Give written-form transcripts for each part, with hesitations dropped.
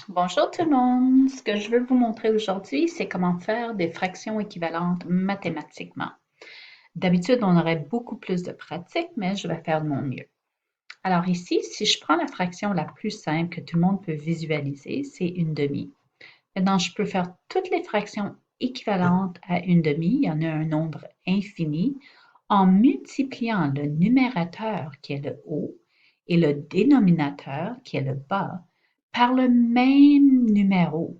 Bonjour tout le monde! Ce que je veux vous montrer aujourd'hui, c'est comment faire des fractions équivalentes mathématiquement. D'habitude, on aurait beaucoup plus de pratique, mais je vais faire de mon mieux. Alors ici, si je prends la fraction la plus simple que tout le monde peut visualiser, c'est une demi. Maintenant, je peux faire toutes les fractions équivalentes à une demi, il y en a un nombre infini, en multipliant le numérateur qui est le haut et le dénominateur qui est le bas par le même numéro.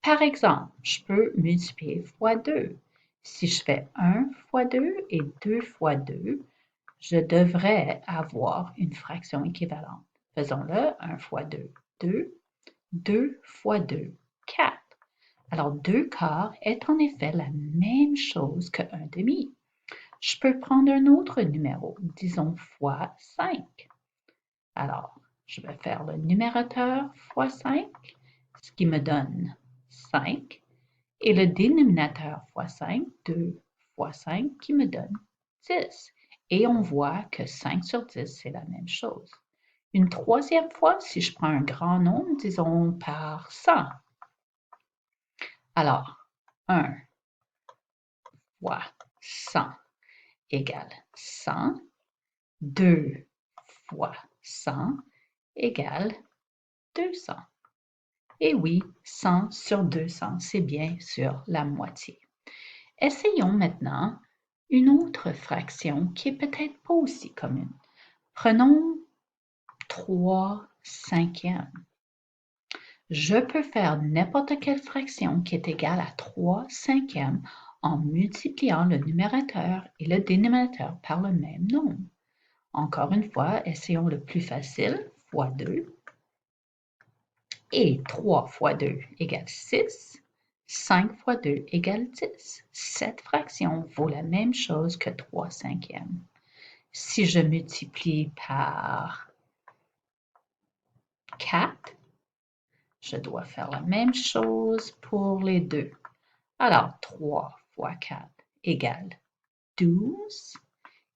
Par exemple, je peux multiplier fois 2. Si je fais 1 fois 2 et 2 fois 2, je devrais avoir une fraction équivalente. Faisons-le. 1 fois 2, 2. 2 fois 2, 4. Alors, 2 quarts est en effet la même chose que 1 demi. Je peux prendre un autre numéro, disons fois 5. Alors, je vais faire le numérateur fois 5, ce qui me donne 5, et le dénominateur fois 5, 2 fois 5, qui me donne 10. Et on voit que 5 sur 10, c'est la même chose. Une troisième fois, si je prends un grand nombre, disons par 100. Alors, 1 fois 100 égale 100. 2 fois 100 égale 200. Et oui, 100 sur 200, c'est bien sûr la moitié. Essayons maintenant une autre fraction qui est peut-être pas aussi commune. Prenons 3 cinquièmes. Je peux faire n'importe quelle fraction qui est égale à 3 cinquièmes en multipliant le numérateur et le dénominateur par le même nombre. Encore une fois, essayons le plus facile, fois 2. Et 3 fois 2 égale 6. 5 fois 2 égale 10. Cette fraction vaut la même chose que 3 cinquièmes. Si je multiplie par 4, je dois faire la même chose pour les deux. Alors, 3 fois 4 égale 12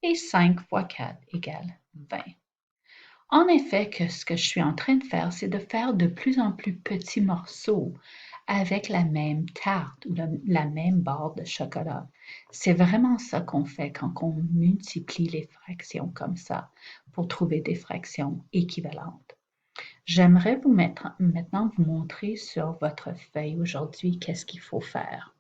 et 5 fois 4 égale 20. En effet, ce que je suis en train de faire, c'est de faire de plus en plus petits morceaux avec la même tarte ou la même barre de chocolat. C'est vraiment ça qu'on fait quand on multiplie les fractions comme ça pour trouver des fractions équivalentes. J'aimerais maintenant vous montrer sur votre feuille aujourd'hui qu'est-ce qu'il faut faire.